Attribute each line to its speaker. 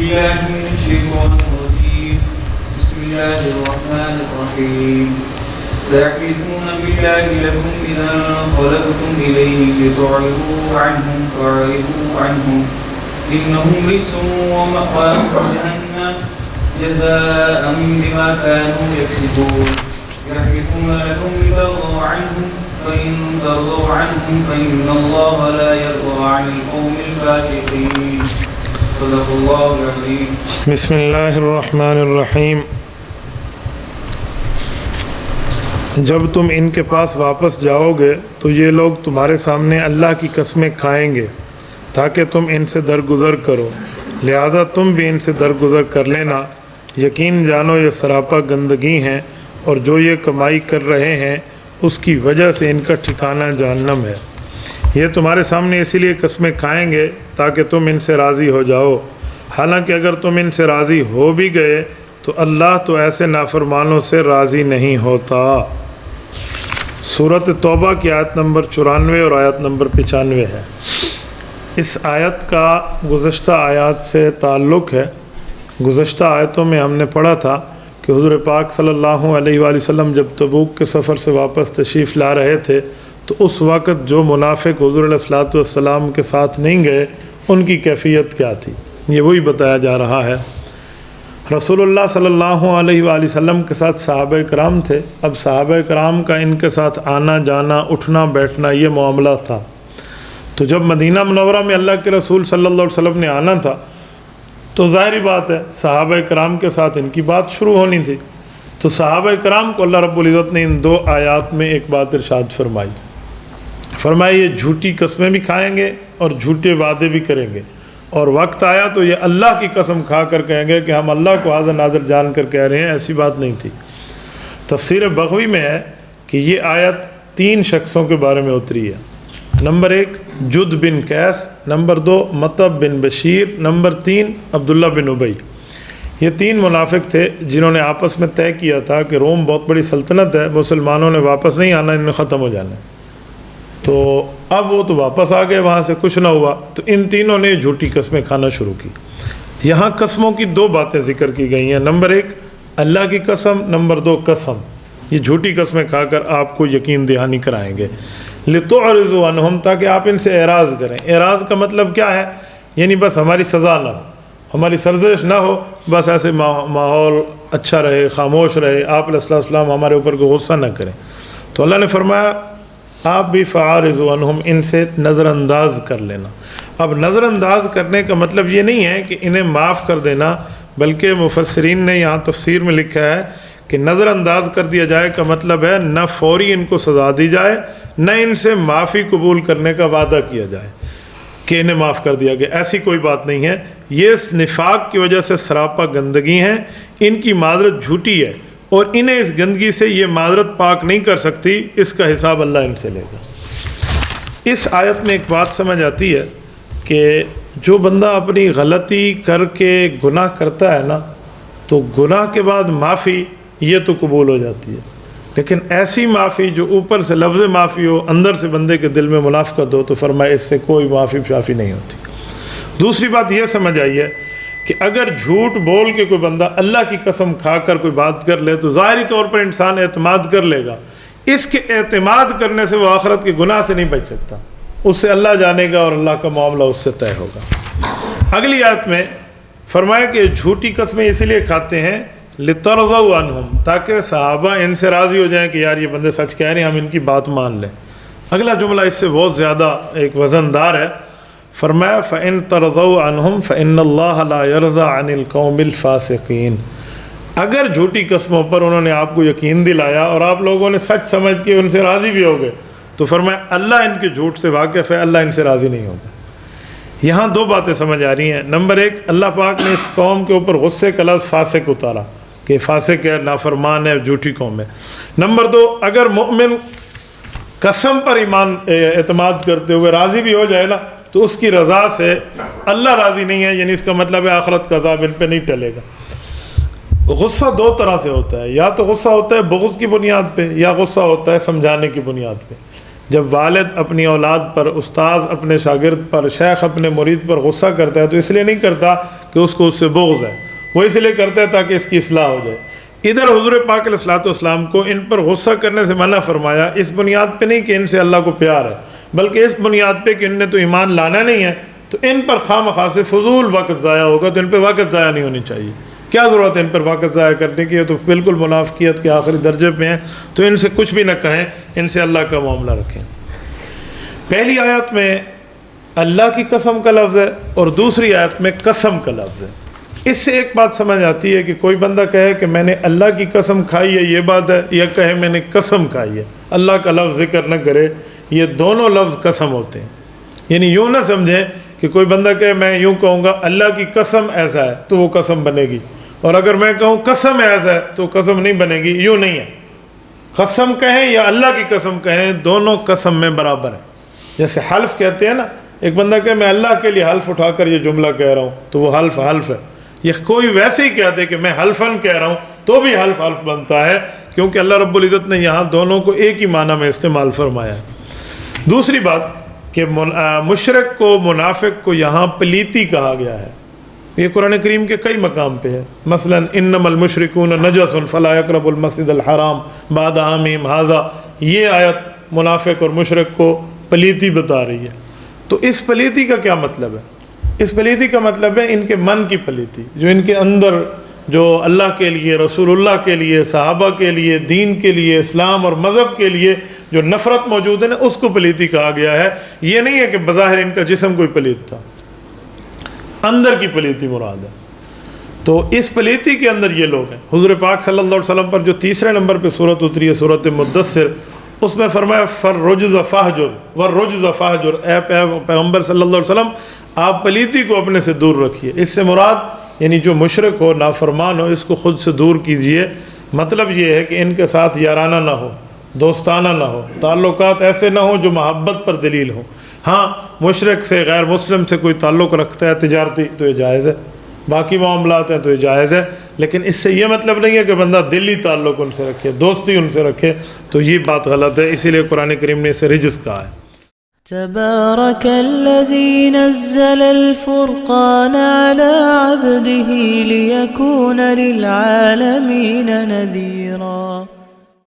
Speaker 1: بالله من الشيطان الرجيم بسم الله الرحمن الرحيم سيحلفون بالله لكم إذا انقلبتم إليه لتعرضوا عنهم فأعرضوا عنهم إنهم رجس ومأواهم جهنم جزاء بما كانوا يكسبون يحلفون لكم لترضوا عنهم فإن ترضوا عنهم فإن الله لا يرضى عن القوم الفاسقين صدق الله العظيم
Speaker 2: بسم اللہ الرحمن الرحیم۔ جب تم ان کے پاس واپس جاؤ گے تو یہ لوگ تمہارے سامنے اللہ کی قسمیں کھائیں گے تاکہ تم ان سے درگزر کرو، لہذا تم بھی ان سے درگزر کر لینا۔ یقین جانو یہ سراپا گندگی ہیں اور جو یہ کمائی کر رہے ہیں اس کی وجہ سے ان کا ٹھکانہ جہنم ہے۔ یہ تمہارے سامنے اسی لیے قسمیں کھائیں گے تاکہ تم ان سے راضی ہو جاؤ، حالانکہ اگر تم ان سے راضی ہو بھی گئے تو اللہ تو ایسے نافرمانوں سے راضی نہیں ہوتا۔ سورۃ توبہ کی آیت نمبر 94 اور آیت نمبر 95 ہے۔ اس آیت کا گزشتہ آیات سے تعلق ہے۔ گزشتہ آیتوں میں ہم نے پڑھا تھا کہ حضور پاک صلی اللہ علیہ وآلہ وسلم جب تبوک کے سفر سے واپس تشریف لا رہے تھے تو اس وقت جو منافق حضور علیہ الصلوۃ والسلام کے ساتھ نہیں گئے ان کی کیفیت کیا تھی، یہ وہی بتایا جا رہا ہے۔ رسول اللہ صلی اللہ علیہ وآلہ وسلم کے ساتھ صحابہ کرام تھے۔ اب صحابہ کرام کا ان کے ساتھ آنا جانا اٹھنا بیٹھنا یہ معاملہ تھا، تو جب مدینہ منورہ میں اللہ کے رسول صلی اللہ علیہ وسلم نے آنا تھا تو ظاہری بات ہے صحابہ کرام کے ساتھ ان کی بات شروع ہونی تھی۔ تو صحابہ کرام کو اللہ رب العزت نے ان دو آیات میں ایک بات ارشاد فرمائی یہ جھوٹی قسمیں بھی کھائیں گے اور جھوٹے وعدے بھی کریں گے، اور وقت آیا تو یہ اللہ کی قسم کھا کر کہیں گے کہ ہم اللہ کو حاضر ناظر جان کر کہہ رہے ہیں، ایسی بات نہیں تھی۔ تفسیر بغوی میں ہے کہ یہ آیت 3 شخصوں کے بارے میں اتری ہے۔ نمبر 1 جد بن قیس، نمبر 2 مطب بن بشیر، نمبر 3 عبداللہ بن ابی۔ یہ 3 منافق تھے جنہوں نے آپس میں طے کیا تھا کہ روم بہت بڑی سلطنت ہے، مسلمانوں نے واپس نہیں آنا، انہیں ختم ہو جانا ہے۔ تو اب وہ تو واپس آ گئے، وہاں سے کچھ نہ ہوا، تو ان تینوں نے جھوٹی قسمیں کھانا شروع کی۔ یہاں قسموں کی 2 باتیں ذکر کی گئی ہیں۔ نمبر 1 اللہ کی قسم، نمبر 2 قسم۔ یہ جھوٹی قسمیں کھا کر آپ کو یقین دہانی کرائیں گے۔ لِتُعْرِضُوا عَنْهُمْ تاکہ آپ ان سے اعراض کریں۔ اعراض کا مطلب کیا ہے؟ یعنی بس ہماری سزا نہ ہو، ہماری سرزش نہ ہو، بس ایسے ماحول اچھا رہے، خاموش رہے، آپ علیہ السلام ہمارے اوپر کو غصہ نہ کریں۔ تو اللہ نے فرمایا آپ بھی فَعَارِضُوا عَنْهُمْ ان سے نظر انداز کر لینا۔ اب نظر انداز کرنے کا مطلب یہ نہیں ہے کہ انہیں معاف کر دینا، بلکہ مفسرین نے یہاں تفسیر میں لکھا ہے کہ نظر انداز کر دیا جائے کا مطلب ہے نہ فوری ان کو سزا دی جائے، نہ ان سے معافی قبول کرنے کا وعدہ کیا جائے کہ انہیں معاف کر دیا گیا، ایسی کوئی بات نہیں ہے۔ یہ اس نفاق کی وجہ سے سراپا گندگی ہیں، ان کی معذرت جھوٹی ہے اور انہیں اس گندگی سے یہ معذرت پاک نہیں کر سکتی، اس کا حساب اللہ ان سے لے گا۔ اس آیت میں ایک بات سمجھ آتی ہے کہ جو بندہ اپنی غلطی کر کے گناہ کرتا ہے نا، تو گناہ کے بعد معافی یہ تو قبول ہو جاتی ہے، لیکن ایسی معافی جو اوپر سے لفظ معافی ہو، اندر سے بندے کے دل میں منافقت ہو، تو فرمایا اس سے کوئی معافی شافی نہیں ہوتی۔ دوسری بات یہ سمجھ آئی ہے کہ اگر جھوٹ بول کے کوئی بندہ اللہ کی قسم کھا کر کوئی بات کر لے تو ظاہری طور پر انسان اعتماد کر لے گا، اس کے اعتماد کرنے سے وہ آخرت کے گناہ سے نہیں بچ سکتا، اس سے اللہ جانے گا اور اللہ کا معاملہ اس سے طے ہوگا۔ اگلی آیت میں فرمایا کہ جھوٹی قسمیں اسی لیے کھاتے ہیں لِتَرْضَوْا عَنْهُمْ تاکہ صحابہ ان سے راضی ہو جائیں کہ یار یہ بندے سچ کہہ رہے ہیں، ہم ان کی بات مان لیں۔ اگلا جملہ اس سے بہت زیادہ ایک وزندار ہے، فرمایا فَإِن تَرْضَوْا عَنْهُمْ فَإِنَّ اللَّهَ لَا يَرْضَى عَنِ الْقَوْمِ الْفَاسِقِينَ۔ اگر جھوٹی قسموں پر انہوں نے آپ کو یقین دلایا اور آپ لوگوں نے سچ سمجھ کے ان سے راضی بھی ہو گئے، تو فرمایا اللہ ان کے جھوٹ سے واقف ہے، اللہ ان سے راضی نہیں ہوگا۔ یہاں 2 باتیں سمجھ آ رہی ہیں۔ نمبر 1 اللہ پاک نے اس قوم کے اوپر غصے کا لفظ فاسق اتارا کہ فاسق ہے، نافرمان ہے، جھوٹی قوم ہے۔ نمبر 2 اگر مؤمن قسم پر ایمان اعتماد کرتے ہوئے راضی بھی ہو جائے نا، تو اس کی رضا سے اللہ راضی نہیں ہے، یعنی اس کا مطلب ہے آخرت کا عذاب ان پہ نہیں ٹلے گا۔ غصہ 2 طرح سے ہوتا ہے، یا تو غصہ ہوتا ہے بغض کی بنیاد پہ، یا غصہ ہوتا ہے سمجھانے کی بنیاد پہ۔ جب والد اپنی اولاد پر، استاذ اپنے شاگرد پر، شیخ اپنے مرید پر غصہ کرتا ہے تو اس لیے نہیں کرتا کہ اس کو اس سے بغض ہے، وہ اس لیے کرتا ہے تاکہ اس کی اصلاح ہو جائے۔ ادھر حضور پاک علیہ الصلوۃ والسلام کو ان پر غصہ کرنے سے منع فرمایا، اس بنیاد پہ نہیں کہ ان سے اللہ کو پیار ہے، بلکہ اس بنیاد پہ کہ ان نے تو ایمان لانا نہیں ہے، تو ان پر خواہ مخواہ سے فضول وقت ضائع ہوگا، تو ان پہ وقت ضائع نہیں ہونی چاہیے۔ کیا ضرورت ہے ان پر وقت ضائع کرنے کی؟ یہ تو بالکل منافقیت کے آخری درجے پہ ہیں، تو ان سے کچھ بھی نہ کہیں، ان سے اللہ کا معاملہ رکھیں۔ پہلی آیت میں اللہ کی قسم کا لفظ ہے اور دوسری آیت میں قسم کا لفظ ہے۔ اس سے ایک بات سمجھ آتی ہے کہ کوئی بندہ کہے کہ میں نے اللہ کی قسم کھائی ہے، یہ بات ہے، یا کہے میں نے قسم کھائی ہے، اللہ کا لفظ ذکر نہ کرے، یہ دونوں لفظ قسم ہوتے ہیں۔ یعنی یوں نہ سمجھیں کہ کوئی بندہ کہے میں یوں کہوں گا اللہ کی قسم ایسا ہے تو وہ قسم بنے گی، اور اگر میں کہوں قسم ایسا ہے تو قسم نہیں بنے گی، یوں نہیں ہے۔ قسم کہیں یا اللہ کی قسم کہیں، دونوں قسم میں برابر ہیں۔ جیسے حلف کہتے ہیں نا، ایک بندہ کہے میں اللہ کے لیے حلف اٹھا کر یہ جملہ کہہ رہا ہوں تو وہ حلف ہے۔ یہ کوئی ویسے ہی کہہ دے کہ میں حلفاً کہہ رہا ہوں تو بھی حلف بنتا ہے، کیونکہ اللہ رب العزت نے یہاں دونوں کو ایک ہی معنی میں استعمال فرمایا ہے۔ دوسری بات کہ مشرک کو، منافق کو یہاں پلیتی کہا گیا ہے، یہ قرآن کریم کے کئی مقام پہ ہے۔ مثلا انما المشرکون نجس فلا یقربوا المسجد الحرام بعد عامہم ھذا، یہ آیت منافق اور مشرک کو پلیتی بتا رہی ہے۔ تو اس پلیتی کا کیا مطلب ہے؟ اس پلیتی کا مطلب ہے ان کے من کی پلیتی، جو ان کے اندر جو اللہ کے لیے، رسول اللہ کے لیے، صحابہ کے لیے، دین کے لیے، اسلام اور مذہب کے لیے جو نفرت موجود ہے نا، اس کو پلیتی کہا گیا ہے۔ یہ نہیں ہے کہ بظاہر ان کا جسم کوئی پلیت تھا، اندر کی پلیتی مراد ہے۔ تو اس پلیتی کے اندر یہ لوگ ہیں۔ حضور پاک صلی اللہ علیہ وسلم پر جو تیسرے نمبر پہ صورت اتری ہے، صورت مدثر، اس میں فرمایا فَالرُّجْزَ فَاهْجُرْ وَالرُّجْزَ فَاهْجُرْ، اے پیغمبر صلی اللہ علیہ وسلم آپ پلیتی کو اپنے سے دور رکھیے۔ اس سے مراد یعنی جو مشرک ہو، نافرمان ہو، اس کو خود سے دور کیجئے۔ مطلب یہ ہے کہ ان کے ساتھ یارانہ نہ ہو، دوستانہ نہ ہو، تعلقات ایسے نہ ہوں جو محبت پر دلیل ہوں۔ ہاں مشرک سے، غیر مسلم سے کوئی تعلق رکھتا ہے تجارتی تو یہ جائز ہے، باقی معاملات ہیں تو یہ جائز ہے، لیکن اس سے یہ مطلب نہیں ہے کہ بندہ دلی تعلق ان سے رکھے، دوستی ان سے رکھے، تو یہ بات غلط ہے۔ اسی لیے قرآن کریم نے اسے رجس کہا ہے۔
Speaker 3: تبارك الذي نزل الفرقان على عبده ليكون للعالمين نذيرا